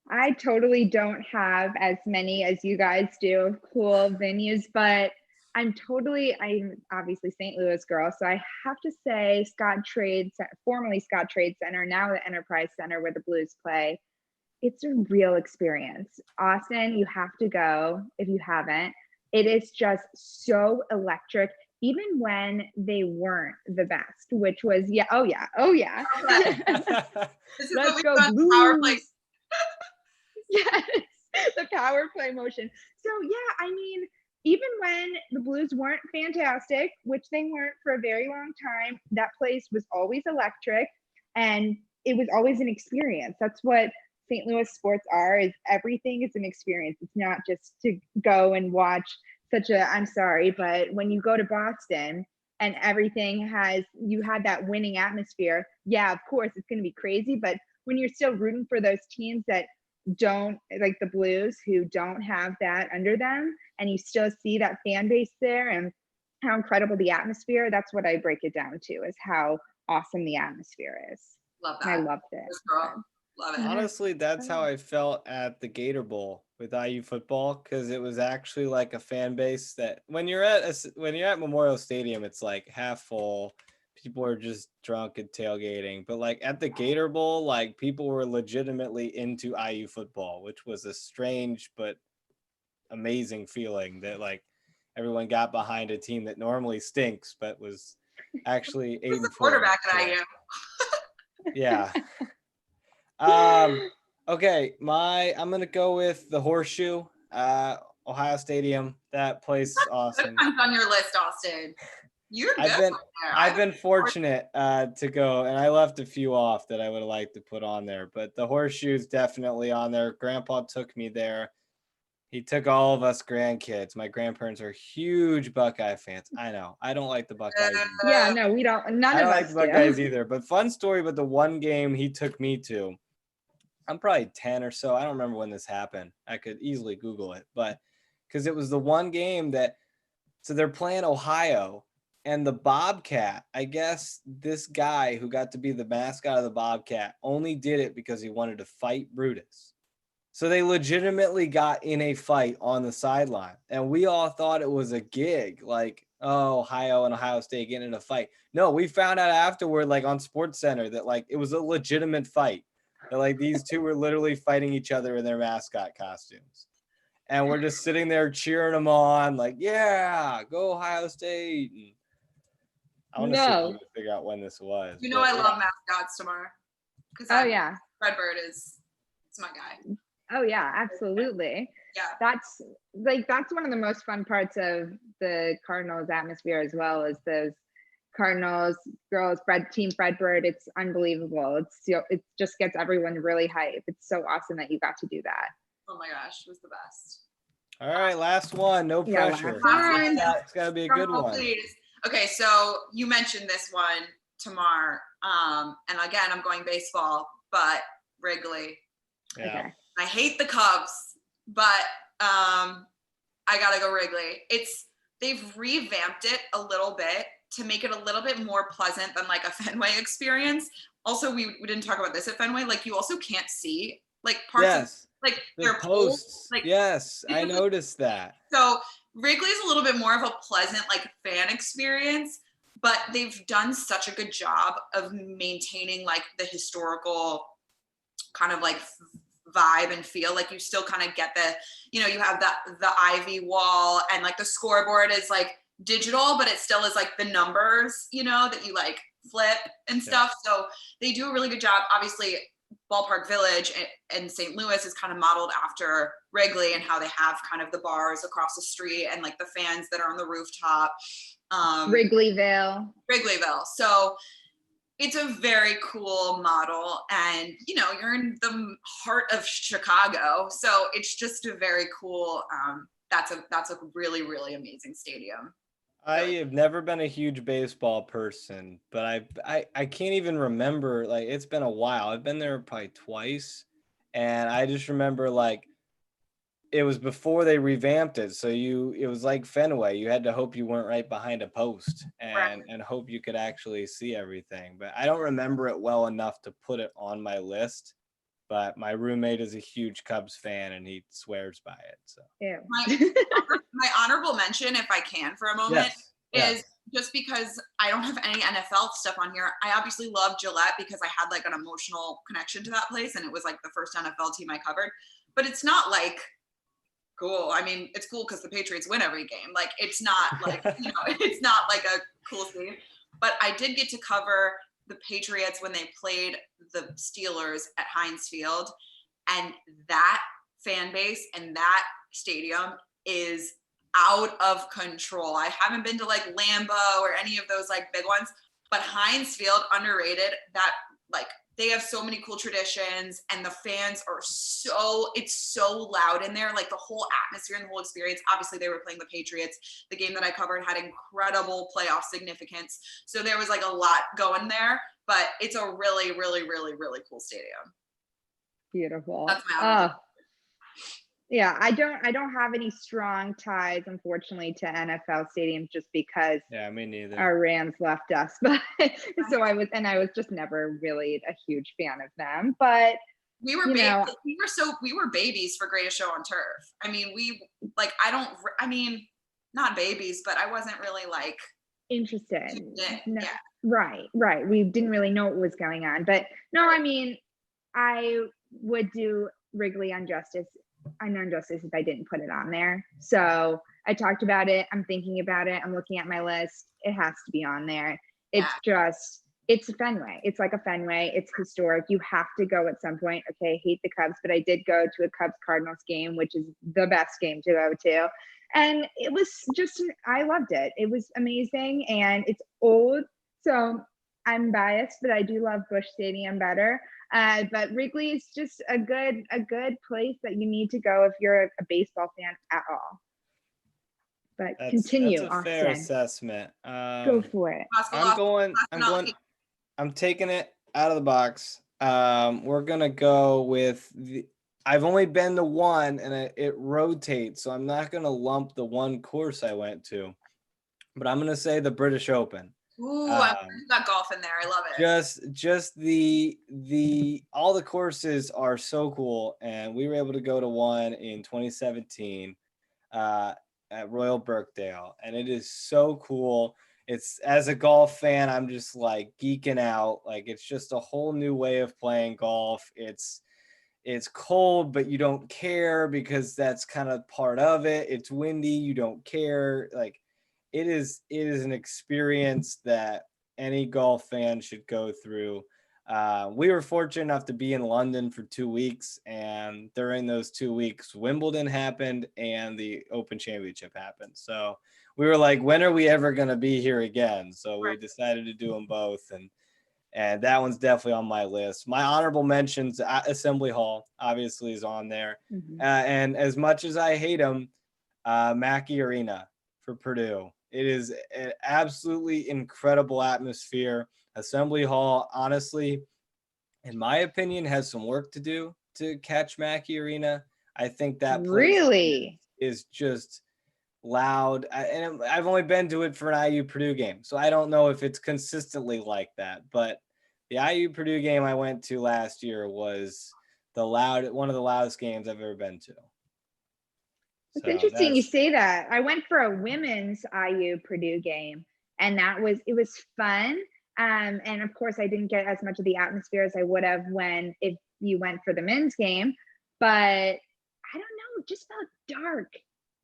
I totally don't have as many as you guys do of cool venues, but I'm obviously St. Louis girl, so I have to say formerly Scott Trade Center, now the Enterprise Center where the Blues play. It's a real experience. Austin, you have to go if you haven't. It is just so electric, even when they weren't the best, which was, yeah, oh yeah, oh yeah. This is Let's what go we've done power play. Blues. Yes, the power play motion. So yeah, I mean, even when the Blues weren't fantastic, which they weren't for a very long time, that place was always electric and it was always an experience. That's what St. Louis sports are, is everything is an experience. It's not just to go and watch I'm sorry, but when you go to Boston and you had that winning atmosphere, yeah, of course it's going to be crazy, but when you're still rooting for those teams that don't, like the Blues, who don't have that under them, and you still see that fan base there and how incredible the atmosphere, that's what I break it down to, is how awesome the atmosphere is. Love And I that. loved it. This girl. Love it. Honestly, that's how I felt at the Gator Bowl with IU football, because it was actually like a fan base that when you're at Memorial Stadium, it's like half full. People are just drunk and tailgating. But like at the Gator Bowl, like people were legitimately into IU football, which was a strange but amazing feeling that like everyone got behind a team that normally stinks, but was actually Who's the 8-4. quarterback at IU? Yeah. Okay, I'm gonna go with the Horseshoe, Ohio Stadium. That place is awesome. Comes on your list, Austin. You're good. I've been fortunate to go, and I left a few off that I would have liked to put on there, but the Horseshoe's definitely on there. Grandpa took me there. He took all of us grandkids. My grandparents are huge Buckeye fans. I know. I don't like the Buckeyes. Yeah, no, we don't. None I don't of like us the Buckeyes do. either. But fun story, but the one game he took me to, I'm probably 10 or so. I don't remember when this happened. I could easily Google it, but because it was the one game so they're playing Ohio, and the Bobcat, I guess this guy who got to be the mascot of the Bobcat only did it because he wanted to fight Brutus. So they legitimately got in a fight on the sideline, and we all thought it was a gig, like, oh, Ohio and Ohio State getting in a fight. No, we found out afterward, like on Sports Center, that like it was a legitimate fight. That like these two were literally fighting each other in their mascot costumes. And we're just sitting there cheering them on, like, yeah, go Ohio State. And I want to see if I can figure out when this was. You know, I love mascots, Tamar. Oh yeah, Redbird it's my guy. Oh yeah, absolutely. Yeah. That's one of the most fun parts of the Cardinals atmosphere as well, is those Cardinals girls, Team Fredbird. It's unbelievable. It just gets everyone really hype. It's so awesome that you got to do that. Oh my gosh, it was the best. All right, last one. No pressure. It's got to be a good one. Please. Okay, so you mentioned this one, Tamar. And again, I'm going baseball, but Wrigley. Yeah. Okay. I hate the Cubs, but I gotta go Wrigley. They've revamped it a little bit to make it a little bit more pleasant than like a Fenway experience. Also, we didn't talk about this at Fenway. Like you also can't see like parts of like their posts. Like yes, I noticed that. So Wrigley's a little bit more of a pleasant like fan experience, but they've done such a good job of maintaining like the historical kind of like vibe and feel. Like you still kind of get you have the ivy wall, and like the scoreboard is like digital, but it still is like the numbers, that you like flip and stuff. Yeah. So they do a really good job. Obviously, Ballpark Village in St. Louis is kind of modeled after Wrigley, and how they have kind of the bars across the street and like the fans that are on the rooftop. Wrigleyville. So it's a very cool model, and you're in the heart of Chicago, so it's just a very cool. That's a really, really amazing stadium. I have never been a huge baseball person, but I can't even remember. Like it's been a while. I've been there probably twice, and I just remember like it was before they revamped it. So it was like Fenway. You had to hope you weren't right behind a post and hope you could actually see everything. But I don't remember it well enough to put it on my list. but my roommate is a huge Cubs fan and he swears by it. So Ew. My honorable mention, if I can for a moment, yes. is just because I don't have any NFL stuff on here. I obviously love Gillette because I had like an emotional connection to that place, and it was like the first NFL team I covered. But it's not like cool. I mean, it's cool because the Patriots win every game. Like, it's not like, it's not like a cool thing. But I did get to cover the Patriots when they played the Steelers at Heinz Field. And that fan base and that stadium is out of control. I haven't been to like Lambeau or any of those like big ones, but Heinz Field, underrated. That like they have so many cool traditions, and the fans are it's so loud in there. Like the whole atmosphere and the whole experience. Obviously, they were playing the Patriots. The game that I covered had incredible playoff significance, so there was like a lot going there. But it's a really, really, really, really cool stadium. Beautiful. That's my yeah, I don't have any strong ties, unfortunately, to NFL stadiums just because me neither. our Rams left us. But so I was just never really a huge fan of them. But we were we were babies for Greatest Show on Turf. I mean, not babies, but I wasn't really like interested. No, yeah. Right. We didn't really know what was going on. But no, I mean, I would do Wrigley injustice if I didn't put it on there. So I talked about it. I'm thinking about it. I'm looking at my list. It has to be on there. It's it's a Fenway. It's like a Fenway. It's historic. You have to go at some point. Okay, I hate the Cubs, but I did go to a Cubs Cardinals game, which is the best game to go to. And it was I loved it. It was amazing. And it's old. So I'm biased, but I do love Busch Stadium better. But Wrigley is just a good place that you need to go if you're a baseball fan at all. But continue, that's a Austin. fair assessment. Go for it. I'm taking it out of the box. We're gonna go with I've only been to one, and it rotates, so I'm not gonna lump the one course I went to, but I'm gonna say the British Open. Ooh, I got golf in there. I love it. Just the all the courses are so cool, and we were able to go to one in 2017 at Royal Birkdale, and it is so cool. It's, as a golf fan, I'm just like geeking out. Like, it's just a whole new way of playing golf. It's cold, but you don't care because that's kind of part of it. It's windy, you don't care. Like, it is an experience that any golf fan should go through. We were fortunate enough to be in London for 2 weeks, and during those 2 weeks, Wimbledon happened and the Open Championship happened. So we were like, when are we ever going to be here again? So we decided to do them both, and that one's definitely on my list. My honorable mentions, Assembly Hall obviously is on there. Mm-hmm. And as much as I hate them, Mackey Arena for Purdue. It is an absolutely incredible atmosphere. Assembly Hall, honestly, in my opinion, has some work to do to catch Mackey Arena. I think that place is just loud. And I've only been to it for an IU Purdue game, so I don't know if it's consistently like that. But the IU Purdue game I went to last year was one of the loudest games I've ever been to. It's interesting you say that. I went for a women's IU Purdue game, and it was fun. And of course, I didn't get as much of the atmosphere as I would have if you went for the men's game. But I don't know, it just felt dark.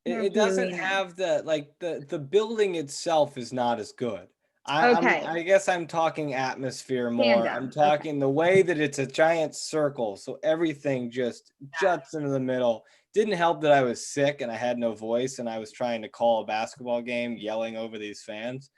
It doesn't have the building itself is not as good. I guess I'm talking atmosphere more. I'm talking the way that it's a giant circle, so everything just juts into the middle. Didn't help that I was sick and I had no voice, and I was trying to call a basketball game yelling over these fans.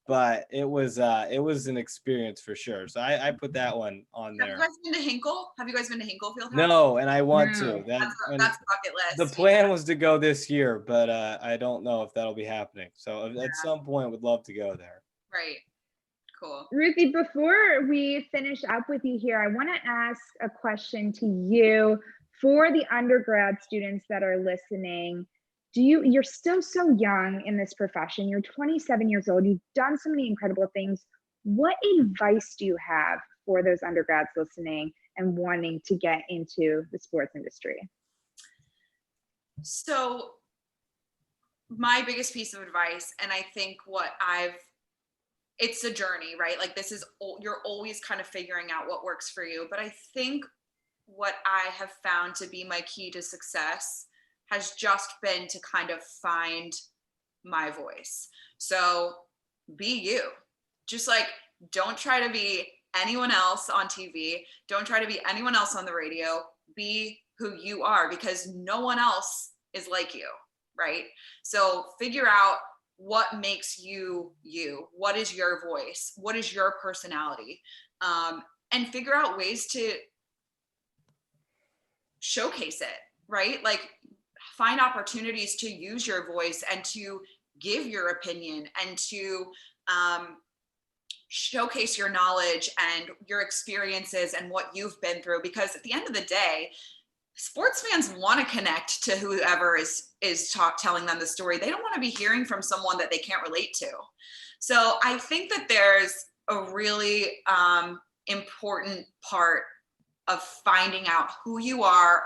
But it was an experience for sure. So I put that one on there. Have you guys been to Hinkle? Have you guys been to Hinkle Fieldhouse? No, and I want to. That's bucket list. The plan was to go this year, but I don't know if that'll be happening. So at some point, would love to go there. Right. Cool. Ruthie, before we finish up with you here, I want to ask a question to you for the undergrad students that are listening. You're still so young in this profession. You're 27 years old. You've done so many incredible things. What advice do you have for those undergrads listening and wanting to get into the sports industry? So my biggest piece of advice, and I think it's a journey, right? Like you're always kind of figuring out what works for you. But I think what I have found to be my key to success has just been to kind of find my voice. So be you. Just like, don't try to be anyone else on TV. Don't try to be anyone else on the radio. Be who you are, because no one else is like you, right? So figure out what makes you you. What is your voice? What is your personality? And figure out ways to showcase it, right? Like, find opportunities to use your voice and to give your opinion and to showcase your knowledge and your experiences and what you've been through. Because at the end of the day, sports fans want to connect to whoever is telling them the story. They don't want to be hearing from someone that they can't relate to. So I think that there's a really important part of finding out who you are.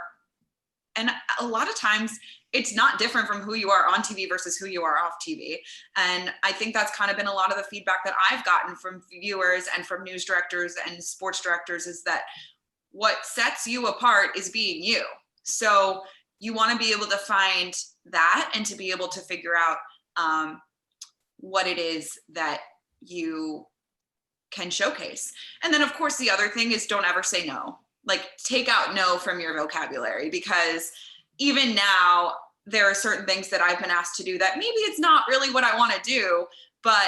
And a lot of times it's not different from who you are on TV versus who you are off TV. And I think that's kind of been a lot of the feedback that I've gotten from viewers and from news directors and sports directors, is that what sets you apart is being you. So you want to be able to find that and to be able to figure out what it is that you can showcase. And then of course the other thing is, don't ever say no. Like, take out no from your vocabulary, because even now there are certain things that I've been asked to do that maybe it's not really what I want to do, but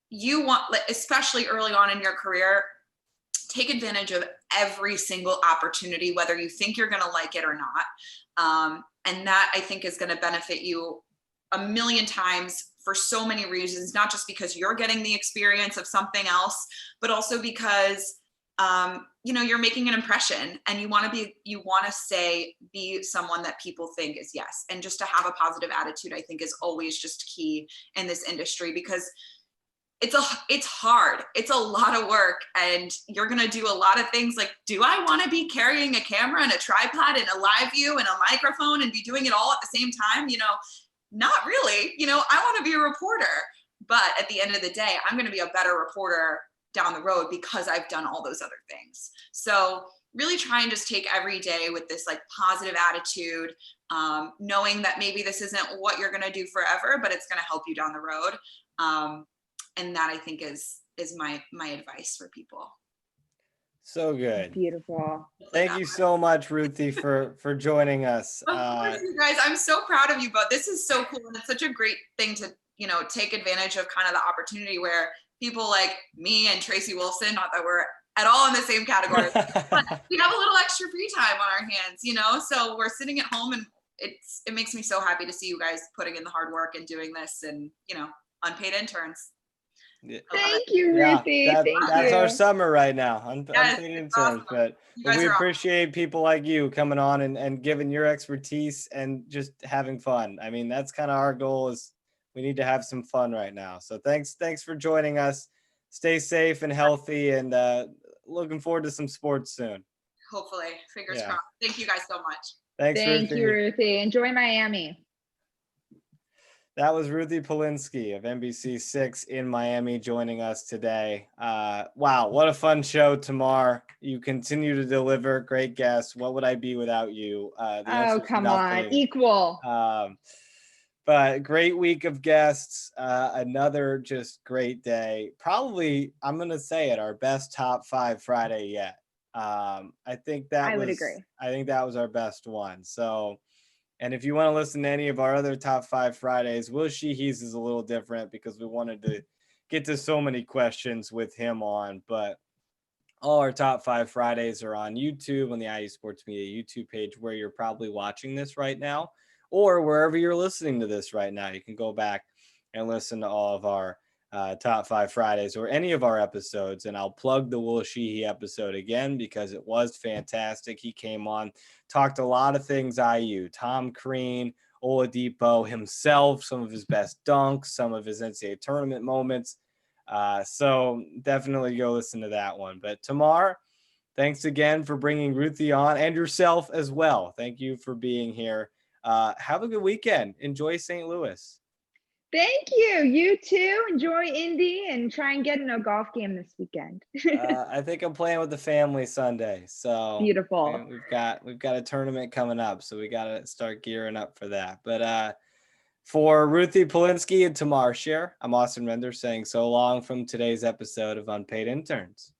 you want, especially early on in your career, take advantage of every single opportunity, whether you think you're going to like it or not. And that, I think, is going to benefit you a million times for so many reasons, not just because you're getting the experience of something else, but also because you're making an impression, and you want to be someone that people think is yes. And just to have a positive attitude, I think, is always just key in this industry, because it's hard. It's a lot of work, and you're going to do a lot of things. Like, do I want to be carrying a camera and a tripod and a live view and a microphone and be doing it all at the same time? Not really. I want to be a reporter, but at the end of the day, I'm going to be a better reporter down the road because I've done all those other things. So really try and just take every day with this like positive attitude, knowing that maybe this isn't what you're going to do forever, but it's going to help you down the road. And that, I think, is my advice for people. So good. Beautiful. Thank you so much, Ruthie, for joining us. Of course, you guys. I'm so proud of you both. This is so cool, and it's such a great thing to take advantage of, kind of the opportunity where people like me and Tracy Wilson, not that we're at all in the same category, but we have a little extra free time on our hands, so we're sitting at home, and it makes me so happy to see you guys putting in the hard work and doing this, and unpaid interns. Thank you, Ruthie. That's our summer right now. Yes, Unpaid interns, awesome. but we appreciate people like you coming on and giving your expertise and just having fun. I mean, that's kind of our goal, is we need to have some fun right now. So thanks for joining us. Stay safe and healthy, and looking forward to some sports soon. Hopefully, fingers crossed. Thank you guys so much. Thank you, Ruthie. Enjoy Miami. That was Ruthie Polinsky of NBC6 in Miami joining us today. Wow, what a fun show, Tamar. You continue to deliver great guests. What would I be without you? Come on, equal. But great week of guests. Another just great day. Probably, I'm going to say it, our best top 5 Friday yet. I would agree. I think that was our best one. So, and if you want to listen to any of our other top 5 Fridays, Will Sheehy's is a little different because we wanted to get to so many questions with him on. But all our top 5 Fridays are on YouTube, on the IU Sports Media YouTube page, where you're probably watching this right now, or wherever you're listening to this right now. You can go back and listen to all of our top 5 Fridays or any of our episodes. And I'll plug the Will Sheehy episode again because it was fantastic. He came on, talked a lot of things IU, Tom Crean, Oladipo himself, some of his best dunks, some of his NCAA tournament moments. So definitely go listen to that one. But Tamar, thanks again for bringing Ruthie on, and yourself as well. Thank you for being here. Have a good weekend. Enjoy St. Louis. Thank you. You too. Enjoy Indy and try and get in a golf game this weekend. I think I'm playing with the family Sunday. So Beautiful. we've got a tournament coming up. So we got to start gearing up for that. But for Ruthie, Polinsky, and Tamar Scher, I'm Austin Render saying so long from today's episode of Unpaid Interns.